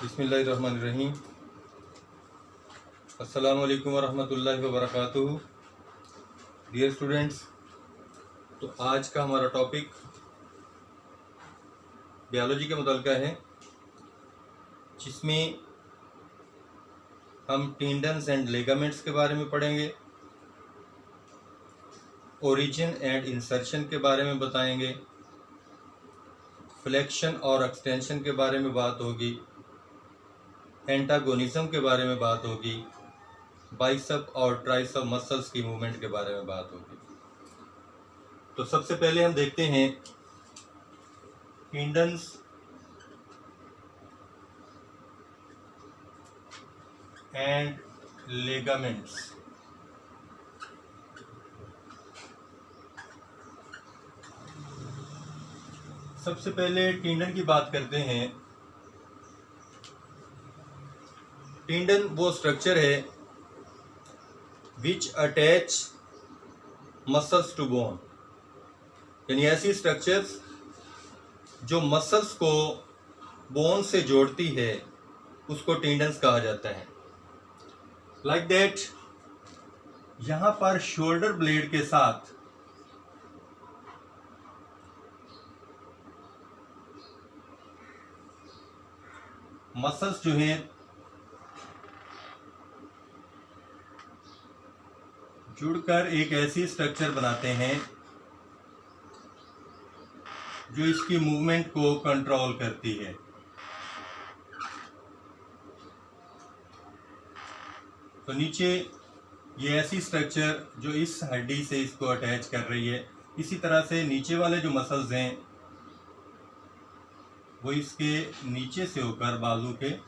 बिस्मिल्लाहिर्रहमानिर्रहीम। अस्सलामु अलैकुम वरहमतुल्लाहि वबरकातुहू। डियर स्टूडेंट्स, तो आज का हमारा टॉपिक बायोलॉजी के मुताल्लिक़ है, जिसमें हम टेंडन्स एंड लिगामेंट्स के बारे में पढ़ेंगे, ओरिजिन एंड इंसर्शन के बारे में बताएंगे, फ्लेक्शन और एक्सटेंशन के बारे में बात होगी, एंटागोनिज्म के बारे में बात होगी, बाइसेप और ट्राइसेप मसल्स की मूवमेंट के बारे में बात होगी। तो सबसे पहले हम देखते हैं टेंडन्स एंड लिगामेंट्स। सबसे पहले टेंडन की बात करते हैं। टेंडन वो स्ट्रक्चर है विच अटैच मसल्स टू बोन, यानी ऐसी स्ट्रक्चर्स जो मसल्स को बोन से जोड़ती है उसको टेंडन्स कहा जाता है। लाइक दैट, यहां पर शोल्डर ब्लेड के साथ मसल्स जो हैं जुड़कर एक ऐसी स्ट्रक्चर बनाते हैं जो इसकी मूवमेंट को कंट्रोल करती है। तो नीचे ये ऐसी स्ट्रक्चर जो इस हड्डी से इसको अटैच कर रही है, इसी तरह से नीचे वाले जो मसल्स हैं वो इसके नीचे से होकर बाजू के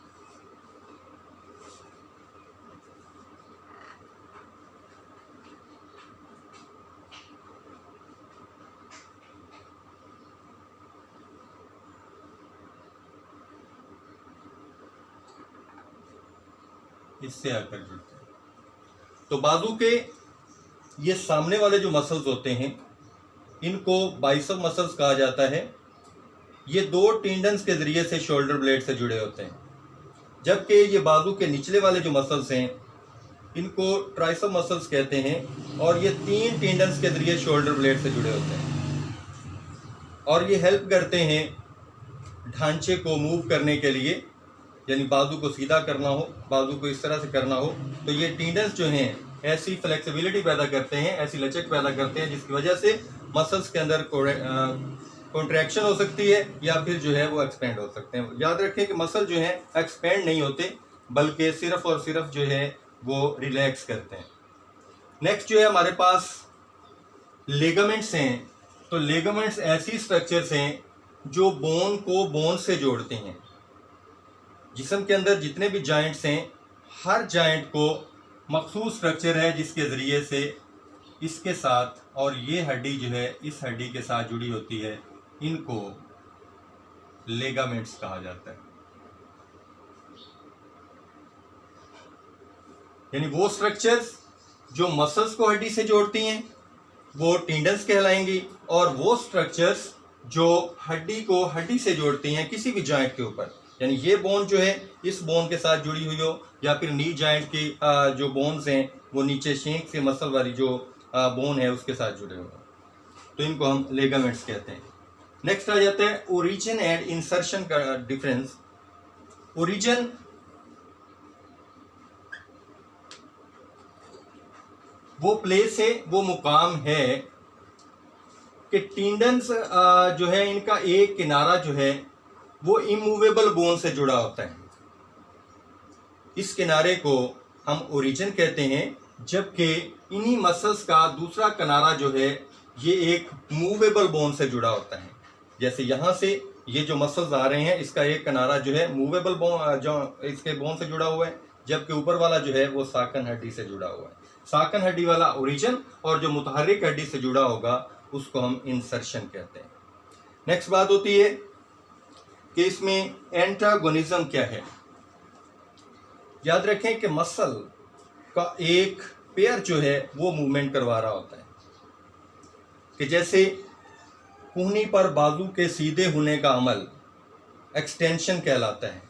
इससे आकर जुड़ते हैं। तो बाजू के ये सामने वाले जो मसल्स होते हैं इनको बाइसेप मसल्स कहा जाता है। ये दो टेंडन्स के जरिए से शोल्डर ब्लेड से जुड़े होते हैं, जबकि ये बाजू के निचले वाले जो मसल्स हैं इनको ट्राइसेप मसल्स कहते हैं, और ये तीन टेंडन्स के जरिए शोल्डर ब्लेड से जुड़े होते हैं और ये हेल्प करते हैं ढांचे को मूव करने के लिए, यानी बाजू को सीधा करना हो, बाजू को इस तरह से करना हो, तो ये टेंडन्स जो हैं ऐसी फ्लेक्सिबिलिटी पैदा करते हैं, ऐसी लचक पैदा करते हैं जिसकी वजह से मसल्स के अंदर कॉन्ट्रैक्शन हो सकती है या फिर जो है वो एक्सपेंड हो सकते हैं। याद रखें कि मसल जो है एक्सपेंड नहीं होते, बल्कि सिर्फ और सिर्फ जो है वो रिलैक्स करते हैं। नेक्स्ट जो है हमारे पास लिगामेंट्स हैं। तो लिगामेंट्स ऐसी स्ट्रक्चर्स हैं जो बोन को बोन से जोड़ते हैं। जिस्म के अंदर जितने भी जॉइंट्स हैं, हर जॉइंट को मखसूस स्ट्रक्चर है जिसके ज़रिए से इसके साथ और ये हड्डी जो है इस हड्डी के साथ जुड़ी होती है, इनको लिगामेंट्स कहा जाता है। यानी वो स्ट्रक्चर्स जो मसल्स को हड्डी से जोड़ती हैं वो टेंडन्स कहलाएंगी, और वो स्ट्रक्चर्स जो हड्डी को हड्डी से जोड़ती हैं किसी भी जॉइंट के ऊपर, यानी ये बोन जो है इस बोन के साथ जुड़ी हुई हो, या फिर नी जॉइंट की जो बोन्स हैं वो नीचे शेंक से मसल वाली जो बोन है उसके साथ जुड़े हुए, तो इनको हम लिगामेंट्स कहते हैं। नेक्स्ट आ जाता है ओरिजिन एंड इंसर्शन का डिफरेंस। ओरिजिन वो प्लेस है, वो मुकाम है कि टेंडन्स जो है इनका एक किनारा जो है वो इमूवेबल बोन से जुड़ा होता है। इस किनारे को हम ओरिजिन कहते हैं, जबकि इन्हीं मसल्स का दूसरा किनारा जो है ये एक मूवेबल बोन से जुड़ा होता है। जैसे यहाँ से ये जो मसल्स आ रहे हैं इसका एक किनारा जो है मूवेबल बोन जो इसके बोन से जुड़ा हुआ है, जबकि ऊपर वाला जो है वो साकन हड्डी से जुड़ा हुआ है। साकन हड्डी वाला ओरिजिन और जो मुतहर्रिक हड्डी से जुड़ा होगा उसको हम इंसर्शन कहते हैं। नेक्स्ट बात होती है कि इसमें एंटागोनिज्म क्या है। याद रखें कि मसल का एक पेयर जो है वो मूवमेंट करवा रहा होता है, कि जैसे कूहनी पर बाजू के सीधे होने का अमल एक्सटेंशन कहलाता है,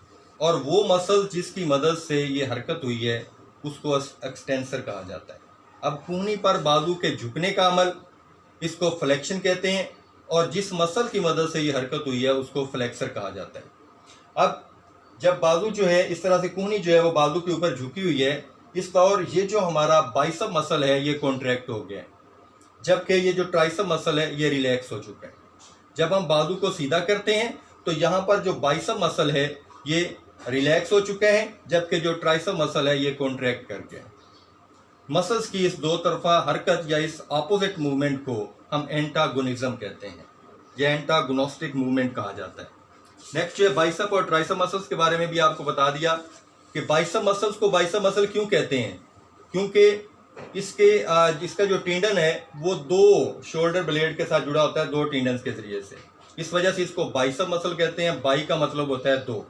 और वो मसल जिसकी मदद से ये हरकत हुई है उसको एक्सटेंसर कहा जाता है। अब कूहनी पर बाजू के झुकने का अमल, इसको फ्लेक्शन कहते हैं, और जिस मसल की मदद से ये हरकत हुई है उसको फ्लेक्सर कहा जाता है। अब जब बाजू जो है इस तरह से कूहनी जो है वो बाजू के ऊपर झुकी हुई है, इसका और ये जो हमारा बाइसेप मसल है ये कॉन्ट्रैक्ट हो गया है, जबकि ये जो ट्राइसेप मसल है ये रिलैक्स हो चुका है। जब हम बाजू को सीधा करते हैं तो यहाँ पर जो बाइसेप मसल है ये रिलैक्स हो चुके हैं, जबकि जो ट्राइसेप मसल है ये कॉन्ट्रैक्ट कर गया है। मसल्स की इस दो तरफा हरकत या इस ऑपोजिट मूवमेंट को हम एंटागोनिज्म कहते हैं, या एंटागोनिस्टिक मूवमेंट कहा जाता है। नेक्स्ट जो है बाइसेप और ट्राइसेप मसल्स के बारे में भी आपको बता दिया कि बाइसेप मसल्स को बाइसेप मसल क्यों कहते हैं, क्योंकि इसका जो टेंडन है वो दो शोल्डर ब्लेड के साथ जुड़ा होता है, दो टेंडन्स के जरिए से, इस वजह से इसको बाइसेप मसल कहते हैं। बाई का मतलब होता है दो,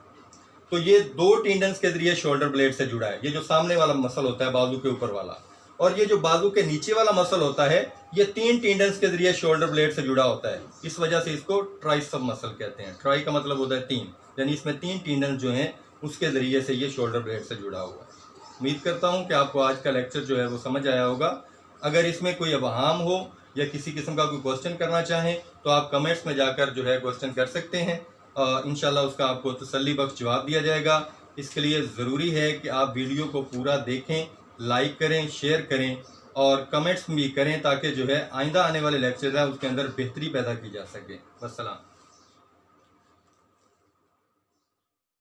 तो ये दो टेंडन्स के जरिए शोल्डर ब्लेड से जुड़ा है। ये जो सामने वाला मसल होता है बाजू के ऊपर वाला, और ये जो बाजू के नीचे वाला मसल होता है ये तीन टेंडन्स के जरिए शोल्डर ब्लेड से जुड़ा होता है, इस वजह से इसको ट्राइसेप मसल कहते हैं। ट्राई का मतलब होता है तीन, यानी इसमें तीन टेंडन्स जो हैं उसके जरिए से ये शोल्डर ब्लेड से जुड़ा हुआ है। उम्मीद करता हूँ कि आपको आज का लेक्चर जो है वो समझ आया होगा। अगर इसमें कोई अबहाम हो या किसी किस्म का कोई क्वेश्चन करना चाहें तो आप कमेंट्स में जाकर जो है क्वेश्चन कर सकते हैं, इंशाल्लाह उसका आपको तसल्ली बख्श जवाब दिया जाएगा। इसके लिए ज़रूरी है कि आप वीडियो को पूरा देखें, लाइक करें, शेयर करें और कमेंट्स भी करें, ताकि जो है आइंदा आने वाले लेक्चर है उसके अंदर बेहतरी पैदा की जा सके। वस्सलाम।